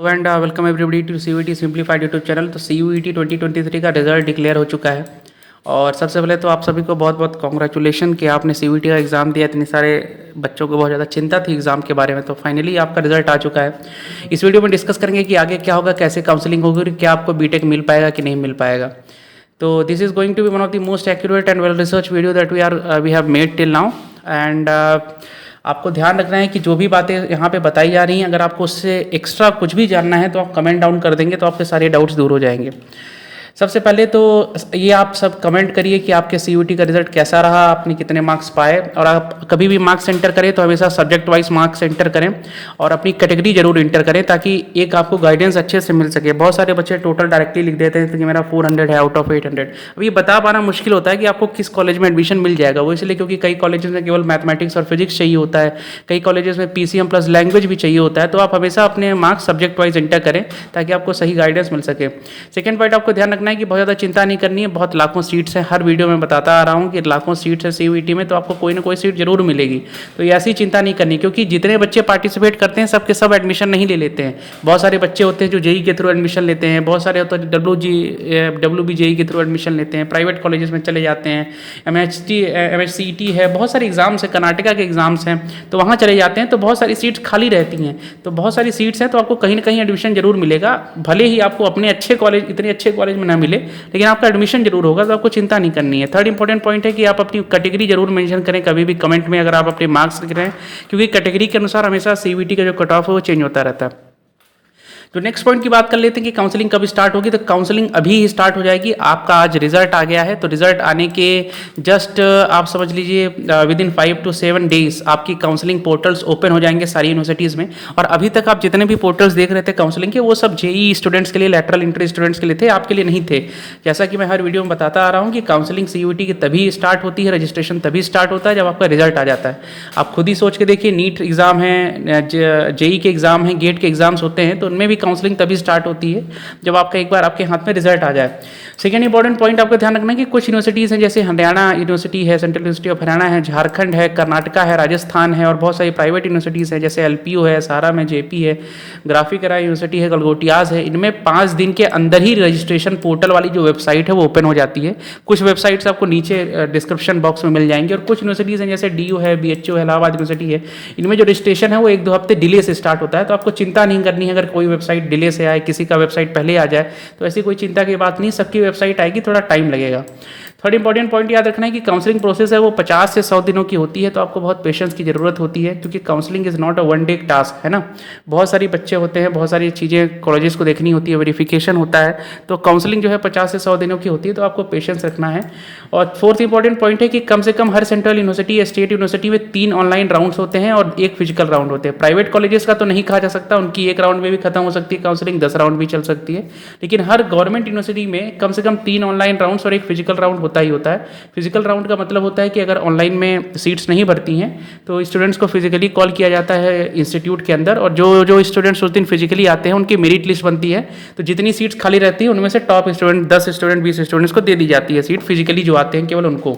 And welcome everybody to CUET simplified YouTube channel. तो CUET 2023 का result declare हो चुका है और सबसे पहले तो आप सभी को बहुत बहुत कॉन्ग्रेचुलेशन कि आपने CUET का एग्ज़ाम दिया। इतने सारे बच्चों को बहुत ज़्यादा चिंता थी एग्ज़ाम के बारे में, तो फाइनली आपका रिजल्ट आ चुका है। इस वीडियो में डिस्कस करेंगे कि आगे क्या होगा, कैसे काउंसलिंग होगी और क्या आपको बीटेक मिल पाएगा कि नहीं मिल पाएगा। तो this is going to be one of the most accurate and well research video that we have made till now. And आपको ध्यान रखना है कि जो भी बातें यहाँ पे बताई जा रही हैं, अगर आपको उससे एक्स्ट्रा कुछ भी जानना है तो आप कमेंट डाउन कर देंगे तो आपके सारे डाउट्स दूर हो जाएंगे। सबसे पहले तो ये आप सब कमेंट करिए कि आपके CUET का रिजल्ट कैसा रहा, आपने कितने मार्क्स पाए। और आप कभी भी मार्क्स एंटर करें तो हमेशा सब्जेक्ट वाइज मार्क्स एंटर करें और अपनी कैटेगरी जरूर एंटर करें ताकि एक आपको गाइडेंस अच्छे से मिल सके। बहुत सारे बच्चे टोटल डायरेक्टली लिख देते हैं कि मेरा 400 है आउट ऑफ 800। अब ये बता पाना मुश्किल होता है कि आपको किस कॉलेज में एडमिशन मिल जाएगा। वो इसलिए क्योंकि कई कॉलेजेस में केवल मैथमेटिक्स और फिजिक्स चाहिए होता है, कई कॉलेजेस में PCM प्लस लैंग्वेज भी चाहिए होता है। तो आप हमेशा अपने मार्क्स सब्जेक्ट वाइज एंटर करें ताकि आपको सही गाइडेंस मिल सके। सेकेंड पॉइंट, आपको ध्यान रखना है कि बहुत ज़्यादा चिंता नहीं करनी है। बहुत लाखों सीट्स हैं, हर वीडियो में बताता आ रहा हूं कि लाखों सीट्स है CUET में, तो आपको कोई ना कोई सीट जरूर मिलेगी। तो ये ऐसी चिंता नहीं करनी, क्योंकि जितने बच्चे पार्टिसिपेट करते हैं सबके सब एडमिशन नहीं ले लेते हैं। बहुत सारे बच्चे होते हैं जो JEE के थ्रू एडमिशन लेते हैं, बहुत सारे होते हैं WB JEE के थ्रू एडमिशन लेते हैं, प्राइवेट कॉलेजेस में चले जाते हैं, MHCET है, बहुत सारे एग्जाम्स हैं, कर्नाटका के एग्जाम्स हैं, तो वहाँ चले जाते हैं। तो बहुत सारी सीट्स खाली रहती हैं, तो बहुत सारी सीट्स हैं, तो आपको कहीं ना कहीं एडमिशन जरूर मिलेगा। भले ही आपको अपने अच्छे कॉलेज, इतने अच्छे कॉलेज में ना मिले, लेकिन आपका एडमिशन जरूर होगा, तो आपको चिंता नहीं करनी है। थर्ड इंपॉर्टेंट पॉइंट है कि आप अपनी कैटेगरी जरूर मेंशन करें कभी भी कमेंट में, अगर आप अपने मार्क्स लिख रहे हैं, क्योंकि कैटेगरी के अनुसार हमेशा CUET का जो कट ऑफ है वो चेंज होता रहता है। तो नेक्स्ट पॉइंट की बात कर लेते हैं कि काउंसलिंग कब स्टार्ट होगी। तो काउंसलिंग अभी ही स्टार्ट हो जाएगी। आपका आज रिजल्ट आ गया है, तो रिजल्ट आने के जस्ट आप समझ लीजिए विद इन 5 to 7 डेज आपकी काउंसलिंग पोर्टल्स ओपन हो जाएंगे सारी यूनिवर्सिटीज़ में। और अभी तक आप जितने भी पोर्टल्स देख रहे थे काउंसलिंग के, वो सब JEE स्टूडेंट्स के लिए, लैटरल एंट्री स्टूडेंट्स के लिए थे, आपके लिए नहीं थे। जैसा कि मैं हर वीडियो में बताता आ रहा हूँ कि काउंसलिंग CUET की तभी स्टार्ट होती है, रजिस्ट्रेशन तभी स्टार्ट होता है जब आपका रिजल्ट आ जाता है। आप खुद ही सोच के देखिए, नीट एग्जाम है, JEE के एग्जाम हैं, गेट के एग्जाम्स होते हैं, तो उनमें भी काउंसलिंग तभी स्टार्ट होती है जब आपका एक बार आपके हाथ में रिजल्ट आ जाए। सेकेंड इंपॉर्टेंट पॉइंट आपको ध्यान रखना है कि कुछ यूनिवर्सिटीज़ हैं, जैसे हरियाणा यूनिवर्सिटी है, सेंट्रल यूनिवर्सिटी ऑफ हरियाणा है, झारखंड है, कर्नाटका है, राजस्थान है, और बहुत सारी प्राइवेट यूनिवर्सिटीज़ हैं जैसे LPU है, सारा में JP है, ग्राफिकरा यूनिवर्सिटी है, गलगोटियाज है। इनमें 5 दिन के अंदर ही रजिस्ट्रेशन पोर्टल वाली जो वेबसाइट है वो ओपन हो जाती है। कुछ वेबसाइट्स आपको नीचे डिस्क्रिप्शन बॉक्स में मिल जाएंगी। और कुछ यूनिवर्सिटीज़ हैं जैसे DU है, BHU है, इलाहाबाद यूनिवर्सिटी है, इनमें जो रजिस्ट्रेशन है वो 1-2 हफ्ते डिले से स्टार्ट होता है। तो आपको चिंता नहीं करनी है अगर कोई वेबसाइट डिले से आए, किसी का वेबसाइट पहले आ जाए, तो ऐसी कोई चिंता की बात नहीं, सबकी वेबसाइट आएगी, थोड़ा टाइम लगेगा। थर्ड इंपॉर्टेंट पॉइंट याद रखना है कि काउंसलिंग प्रोसेस है वो 50 से 100 दिनों की होती है, तो आपको बहुत पेशेंस की ज़रूरत होती है, क्योंकि counselling is not a one day task, है ना। बहुत सारी बच्चे होते हैं, बहुत सारी चीज़ें कॉलेजेस को देखनी होती है, वेरिफिकेशन होता है, तो काउंसलिंग जो है 50 से 100 दिनों की होती है, तो आपको पेशेंस रखना है। और फोर्थ इंपॉर्टेंट पॉइंट है कि कम से कम हर सेंट्रल यूनिवर्सिटी या स्टेट यूनिवर्सिटी में 3 ऑनलाइन राउंड्स होते हैं और 1 फिजिकल राउंड होते हैं। प्राइवेट कॉलेजेस का तो नहीं कहा जा सकता, उनकी 1 राउंड में भी खत्म हो सकती है काउंसलिंग, 10 राउंड भी चल सकती है, लेकिन हर गवर्नमेंट यूनिवर्सिटी में कम से कम 3 ऑनलाइन राउंड्स और 1 फिजिकल राउंड होता ही होता है। फिजिकल राउंड का मतलब होता है कि अगर ऑनलाइन में सीट्स नहीं भरती हैं तो स्टूडेंट्स को फिजिकली कॉल किया जाता है इंस्टीट्यूट के अंदर, और जो स्टूडेंट्स उस दिन फिजिकली आते हैं उनकी मेरिट लिस्ट बनती है। तो जितनी सीट्स खाली रहती है उनमें से टॉप स्टूडेंट 10 स्टूडेंट 20 स्टूडेंट्स को दे दी जाती है सीट, फिजिकली जो आते हैं केवल उनको।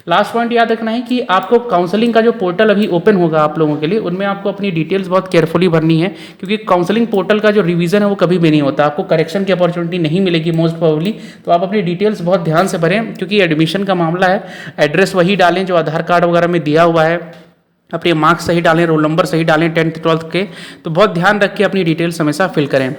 लास्ट पॉइंट याद रखना है कि आपको काउंसलिंग का जो पोर्टल अभी ओपन होगा आप लोगों के लिए, उनमें आपको अपनी डिटेल्स बहुत केयरफुली भरनी है, क्योंकि काउंसलिंग पोर्टल का जो रिवीजन है वो कभी भी नहीं होता, आपको करेक्शन की अपॉर्चुनिटी नहीं मिलेगी मोस्ट प्रोबेबली। तो आप अपनी डिटेल्स बहुत ध्यान से भरें, क्योंकि एडमिशन का मामला है। एड्रेस वही डालें जो आधार कार्ड वगैरह में दिया हुआ है, अपने मार्क्स सही डालें, रोल नंबर सही डालें 10th 12th के, तो बहुत ध्यान रख के अपनी डिटेल्स हमेशा फिल करें।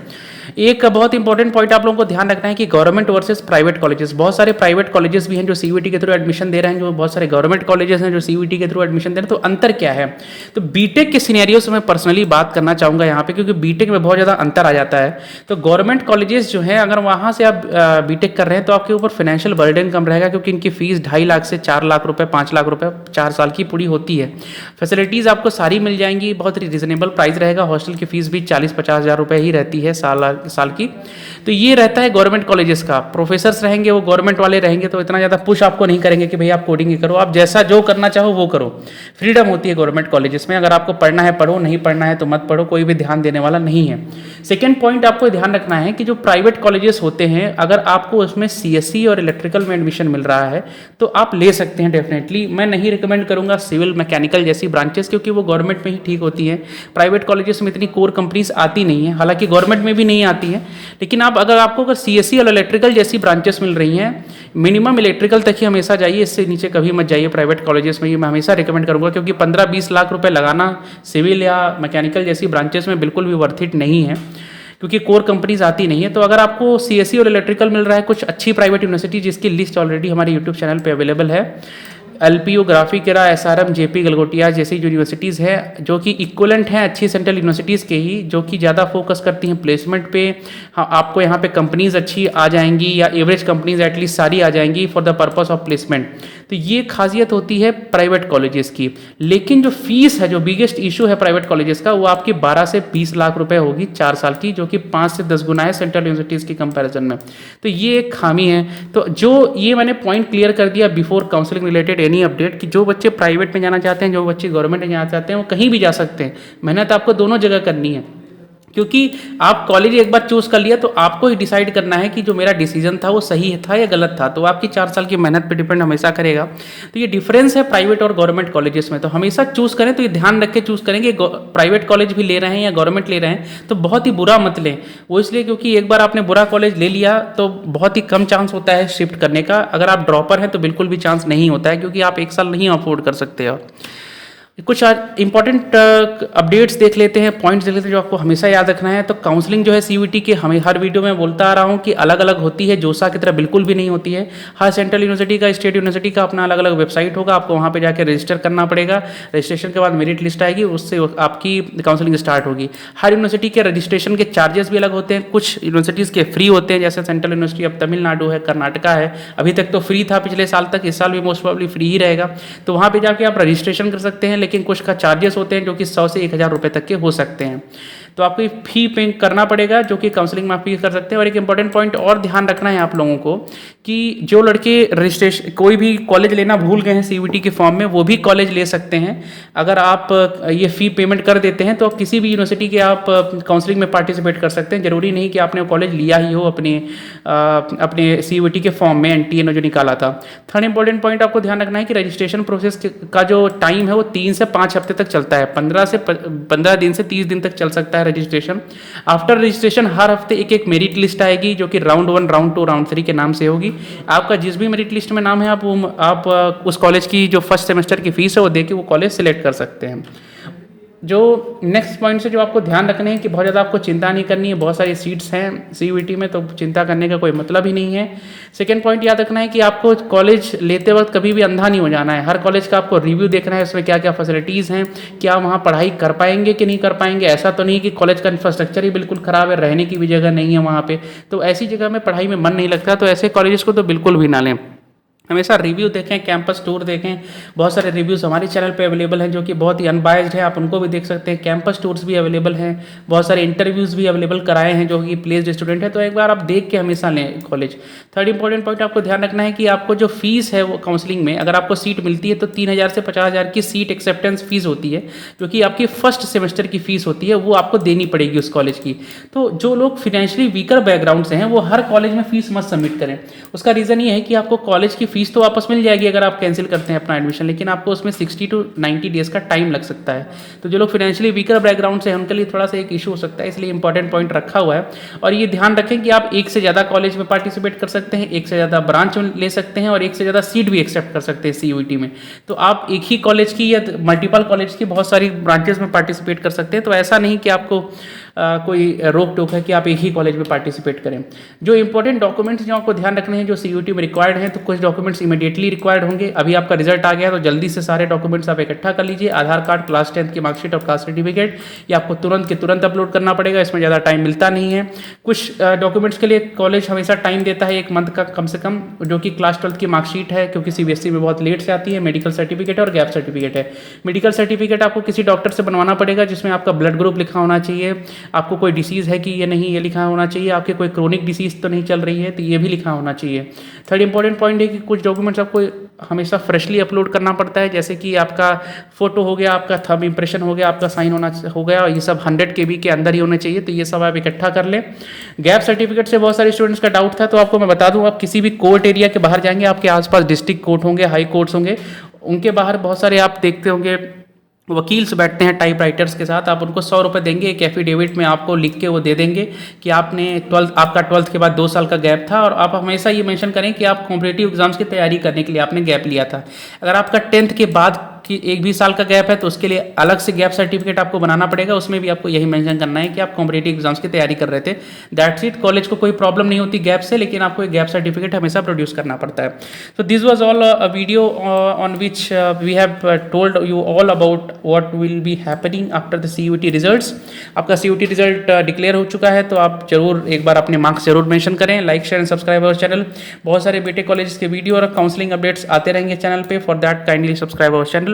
एक बहुत इंपॉर्टेंट पॉइंट आप लोगों को ध्यान रखना है कि गवर्नमेंट वर्सेस प्राइवेट कॉलेजेस, बहुत सारे प्राइवेट कॉलेजेस भी हैं जो CUET के थ्रू एडमिशन दे रहे हैं, जो बहुत सारे गवर्नमेंट कॉलेजेस हैं जो CUET के थ्रू एडमिशन दे रहे हैं। तो अंतर क्या है? तो बीटेक के सिनेरियो से मैं पर्सनली बात करना चाहूँगा यहाँ पे, क्योंकि बीटेक में बहुत ज़्यादा अंतर आ जाता है। तो गवर्नमेंट कॉलेजेस जो हैं, अगर वहाँ से आप बीटेक कर रहे हैं तो आपके ऊपर फाइनेंशियल बर्डन कम रहेगा, क्योंकि इनकी फीस 2.5 लाख से 4 लाख रुपये, 5 लाख रुपये 4 साल की पूरी होती है। फैसिलिटीज़ आपको सारी मिल जाएंगी, बहुत रिजनेबल प्राइस रहेगा। हॉस्टल की फीस भी 40-50 हज़ार रुपये ही रहती है साल की। तो ये रहता है गवर्नमेंट कॉलेजेस का, प्रोफेसर्स रहेंगे वो गवर्नमेंट वाले रहेंगे, तो इतना ज़्यादा पुश आपको नहीं करेंगे कि भाई आप कोडिंग ही करो, आप जैसा जो करना चाहो वो करो। फ्रीडम होती है गवर्नमेंट कॉलेजेस में, अगर आपको पढ़ना है पढ़ो, नहीं पढ़ना है तो मत पढ़ो, कोई भी ध्यान देने वाला नहीं है। सेकेंड पॉइंट आपको ध्यान रखना है कि जो प्राइवेट कॉलेजेस होते हैं, अगर आपको उसमें सीएससी और इलेक्ट्रिकल में एडमिशन मिल रहा है तो आप ले सकते हैं डेफिनेटली। मैं नहीं रिकमेंड करूंगा सिविल मैकेनिकल जैसी ब्रांचेस, क्योंकि वो गवर्नमेंट में ही ठीक होती है। प्राइवेट कॉलेजेस में इतनी कोर कंपनीज आती नहीं है, हालांकि गवर्नमेंट में भी नहीं आती है, लेकिन अगर सीएससी और इलेक्ट्रिकल जैसी ब्रांचेस मिल रही हैं, मिनिमम इलेक्ट्रिकल तक ही हमेशा जाइए, इससे नीचे कभी मत जाइए प्राइवेट कॉलेजेस में, ये मैं हमेशा रिकमेंड करूंगा, क्योंकि 15-20 लाख रुपए लगाना सिविल या मैकेनिकल जैसी ब्रांचेस में बिल्कुल भी वर्थ इट नहीं है, क्योंकि कोर कंपनीज आती नहीं है। तो अगर आपको सीएससी और इलेक्ट्रिकल मिल रहा है, कुछ अच्छी प्राइवेट यूनिवर्सिटी जिसकी लिस्ट ऑलरेडी हमारे यूट्यूब चैनल पे अवेलेबल है, एलपीयू, ग्राफिकेरा, एसआरएम, जेपी गलगोटिया जैसी यूनिवर्सिटीज़ हैं जो कि इक्वलेंट हैं अच्छी सेंट्रल यूनिवर्सिटीज़ के ही, जो कि ज़्यादा फोकस करती हैं प्लेसमेंट पे। हाँ, आपको यहाँ पे कंपनीज अच्छी आ जाएंगी, या एवरेज कंपनीज एटलीस्ट सारी आ जाएंगी for the purpose of placement. तो ये खासियत होती है प्राइवेट कॉलेजेस की। लेकिन जो फीस है, जो बिगेस्ट इशू है प्राइवेट कॉलेजेस का, वो आपकी 12 से 20 लाख रुपए होगी 4 साल की, जो कि 5 से 10 गुना है सेंट्रल यूनिवर्सिटीज़ की कंपैरिजन में। तो ये एक खामी है। तो जो ये मैंने पॉइंट क्लियर कर दिया before counselling related any update, कि जो बच्चे प्राइवेट में जाना चाहते हैं, जो बच्चे गवर्नमेंट में जाना चाहते हैं, वो कहीं भी जा सकते हैं। मेहनत आपको दोनों जगह करनी है, क्योंकि आप कॉलेज एक बार चूज कर लिया तो आपको ही डिसाइड करना है कि जो मेरा डिसीजन था वो सही था या गलत था। तो आपकी 4 साल की मेहनत पे डिपेंड हमेशा करेगा। तो ये डिफरेंस है प्राइवेट और गवर्नमेंट कॉलेजेस में। तो हमेशा चूज करें तो ये ध्यान रख के चूज करें कि प्राइवेट कॉलेज भी ले रहे हैं या गवर्नमेंट ले रहे हैं तो बहुत ही बुरा मत लें। वो इसलिए क्योंकि एक बार आपने बुरा कॉलेज ले लिया तो बहुत ही कम चांस होता है शिफ्ट करने का। अगर आप ड्रॉपर हैं तो बिल्कुल भी चांस नहीं होता है, क्योंकि आप 1 साल नहीं अफोर्ड कर सकते। और कुछ इंपॉर्टेंट अपडेट्स देख लेते हैं, पॉइंट्स देख लेते हैं जो आपको हमेशा याद रखना है। तो काउंसलिंग जो है सीयूईटी के, हमें हर वीडियो में बोलता आ रहा हूँ कि अलग अलग होती है, जोसा की तरह बिल्कुल भी नहीं होती है। हर सेंट्रल यूनिवर्सिटी का, स्टेट यूनिवर्सिटी का अपना अलग अलग वेबसाइट होगा, आपको वहाँ पे जाकर रजिस्टर करना पड़ेगा। रजिस्ट्रेशन के बाद मेरिट लिस्ट आएगी, उससे आपकी काउंसलिंग स्टार्ट होगी। हर यूनिवर्सिटी के रजिस्ट्रेशन के चार्जेस भी अलग होते हैं। कुछ यूनिवर्सिटीज़ के फ्री होते हैं, जैसे सेंट्रल यूनिवर्सिटी अब तमिलनाडु है, कर्नाटका है, अभी तक तो फ्री था पिछले साल तक, इस साल भी मोस्ट प्रोबेबली फ्री ही रहेगा। तो वहाँ पे जाके आप रजिस्ट्रेशन कर सकते हैं, लेकिन कुछ का चार्जेस होते हैं जो कि 100 से 1000 रुपए तक के हो सकते हैं। तो आपको फी पे करना पड़ेगा, जो कि काउंसलिंग में आप फी कर सकते हैं। और एक इंपॉर्टेंट पॉइंट और ध्यान रखना है आप लोगों को कि जो लड़के रजिस्ट्रेशन कोई भी कॉलेज लेना भूल गए हैं सीयूईटी के फॉर्म में, वो भी कॉलेज ले सकते हैं। अगर आप ये फी पेमेंट कर देते हैं तो आप किसी भी यूनिवर्सिटी के आप काउंसलिंग में पार्टिसिपेट कर सकते हैं। जरूरी नहीं कि आपने कॉलेज लिया ही हो अपने सीयूईटी के फॉर्म में, एनटीए ने जो निकाला था। थर्ड इंपॉर्टेंट पॉइंट आपको ध्यान रखना है कि रजिस्ट्रेशन प्रोसेस का जो टाइम है वो 3 से 5 हफ्ते तक चलता है। 15 दिन से 30 दिन तक चल सकता है रजिस्ट्रेशन। आफ्टर रजिस्ट्रेशन हर हफ्ते एक मेरिट लिस्ट आएगी, जो कि राउंड 1, राउंड 2, राउंड 3 के नाम से होगी। आपका जिस भी मेरिट लिस्ट में नाम है, आप उस कॉलेज की जो फर्स्ट सेमेस्टर की फीस है वो देके वो कॉलेज सिलेक्ट कर सकते हैं। जो नेक्स्ट पॉइंट से जो आपको ध्यान रखने हैं कि बहुत ज़्यादा आपको चिंता नहीं करनी है, बहुत सारी सीट्स हैं सीयूईटी में, तो चिंता करने का कोई मतलब ही नहीं है। सेकेंड पॉइंट याद रखना है कि आपको कॉलेज लेते वक्त कभी भी अंधा नहीं हो जाना है। हर कॉलेज का आपको रिव्यू देखना है, उसमें क्या क्या फैसिलिटीज़ हैं, क्या वहाँ पढ़ाई कर पाएंगे कि नहीं कर पाएंगे। ऐसा तो नहीं कि कॉलेज का इंफ्रास्ट्रक्चर ही बिल्कुल ख़राब है, रहने की भी जगह नहीं है वहाँ पर, तो ऐसी जगह में पढ़ाई में मन नहीं लगता। तो ऐसे कॉलेज को तो बिल्कुल भी ना लें। हमेशा रिव्यू देखें, कैंपस टूर देखें। बहुत सारे रिव्यूज़ हमारे चैनल पे अवेलेबल हैं जो कि बहुत ही अनबायस्ड है, आप उनको भी देख सकते हैं। कैंपस टूर्स भी अवेलेबल हैं, बहुत सारे इंटरव्यूज़ भी अवेलेबल कराए हैं जो कि प्लेस्ड स्टूडेंट है। तो एक बार आप देख के हमेशा लें कॉलेज। थर्ड इंपॉर्टेंट पॉइंट आपको ध्यान रखना है कि आपको जो फीस है वो काउंसलिंग में, अगर आपको सीट मिलती है तो 3000 से 50,000 की सीट एक्सेप्टेंस फीस होती है, जो कि आपकी फर्स्ट सेमेस्टर की फीस होती है, वो आपको देनी पड़ेगी उस कॉलेज की। तो जो लोग फाइनेंशियली वीकर बैकग्राउंड से हैं वो हर कॉलेज में फीस मत सबमिट करें। उसका रीज़न ये है कि आपको कॉलेज की फीस तो वापस मिल जाएगी अगर आप कैंसिल करते हैं अपना एडमिशन, लेकिन आपको उसमें 60 to 90 डेज का टाइम लग सकता है। तो जो लोग फाइनेंशियली वीकर बैकग्राउंड से हैं उनके लिए थोड़ा सा एक इशू हो सकता है, इसलिए इंपॉर्टेंट पॉइंट रखा हुआ है। और ये ध्यान रखें कि आप एक से ज़्यादा कॉलेज में पार्टिसिपेट कर सकते हैं, एक से ज़्यादा ब्रांच ले सकते हैं और एक से ज़्यादा सीट भी एक्सेप्ट कर सकते हैं सीयूईटी में। तो आप एक ही कॉलेज की या मल्टीपल कॉलेज की बहुत सारी ब्रांचेस में पार्टिसिपेट कर सकते हैं। तो ऐसा नहीं कि आपको कोई रोक टोक है कि आप एक ही कॉलेज में पार्टिसिपेट करें। जो इंपॉर्टेंट डॉक्यूमेंट्स जो आपको ध्यान रखने हैं जो सीयूईटी में रिक्वायर्ड हैं, तो कुछ डॉक्यूमेंट्स इमीडिएटली रिक्वायर्ड होंगे। अभी आपका रिजल्ट आ गया तो जल्दी से सारे डॉक्यूमेंट्स आप इकट्ठा कर लीजिए। आधार कार्ड, क्लास 10 की मार्कशीट और कास्ट सर्टिफिकेट, ये आपको तुरंत के तुरंत अपलोड करना पड़ेगा, इसमें ज़्यादा टाइम मिलता नहीं है। कुछ डॉक्यूमेंट्स के लिए कॉलेज हमेशा टाइम देता है 1 मंथ का कम से कम, जो कि क्लास 12 की मार्कशीट है, क्योंकि सीबीएसई में बहुत लेट से आती है। मेडिकल सर्टिफिकेट और गैप सर्टिफिकेट है। मेडिकल सर्टिफिकेट आपको किसी डॉक्टर से बनवाना पड़ेगा जिसमें आपका ब्लड ग्रुप लिखा होना चाहिए, आपको कोई डिसीज़ है कि ये नहीं, ये लिखा होना चाहिए। आपके कोई क्रोनिक डिसीज़ तो नहीं चल रही है, तो ये भी लिखा होना चाहिए। थर्ड इंपॉर्टेंट पॉइंट है कि कुछ डॉक्यूमेंट्स आपको हमेशा फ्रेशली अपलोड करना पड़ता है, जैसे कि आपका फ़ोटो हो गया, आपका थंब इम्प्रेशन हो गया, आपका साइन होना हो गया, और ये सब 100 KB के अंदर ही होने चाहिए। तो ये सब आप इकट्ठा कर लें। गैप सर्टिफिकेट से बहुत सारे स्टूडेंट्स का डाउट था, तो आपको मैं बता दूं, आप किसी भी कोर्ट एरिया के बाहर जाएंगे, आपके आसपास डिस्ट्रिक्ट कोर्ट होंगे, हाई कोर्ट्स होंगे, उनके बाहर बहुत सारे आप देखते होंगे वकील्स बैठते हैं टाइप राइटर्स के साथ। आप उनको 100 रुपये देंगे, एक एफिडेविट में आपको लिख के वो दे देंगे कि आपने आपका 12th के बाद 2 साल का गैप था, और आप हमेशा ये मेंशन करें कि आप कॉम्पिटिटिव एग्जाम्स की तैयारी करने के लिए आपने गैप लिया था। अगर आपका 10th के बाद कि 1 भी साल का गैप है, तो उसके लिए अलग से गैप सर्टिफिकेट आपको बनाना पड़ेगा। उसमें भी आपको यही मेंशन करना है कि आप कॉम्पिटिटिव एग्जाम्स की तैयारी कर रहे थे। That's it. कॉलेज को कोई प्रॉब्लम नहीं होती गैप से, लेकिन आपको एक गैप सर्टिफिकेट हमेशा प्रोड्यूस करना पड़ता है। So this was all a video on which we have told you all about what will be happening after the CUET results. आपका CUET रिजल्ट डिक्लेयर हो चुका है, तो आप जरूर एक बार अपने मार्क्स जरूर मेंशन करें। Like share and subscribe our channel. बहुत सारे बीटेक कॉलेज के वीडियो और काउंसलिंग अपडेट्स आते रहेंगे चैनल पे। For that kindly subscribe our channel.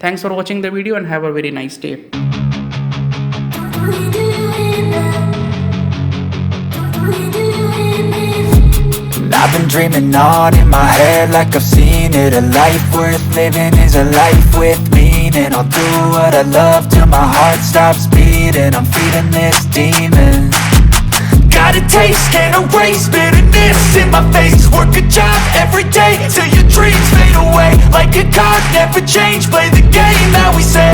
Thanks for watching the video and have a very nice day. I've been dreaming on in my head like I've seen it. A life worth living is a life with meaning. I'll do what I love till my heart stops beating. I'm feeding this demon. Got a taste, can't erase bitterness in my face. Work a job every day till your dreams fade away. Like a card, never change, play the game that we say.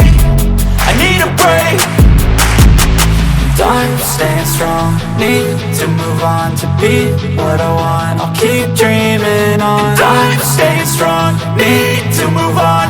I need a break. I'm staying strong, need to move on to be what I want. I'll keep dreaming on. I'm staying strong, need to move on.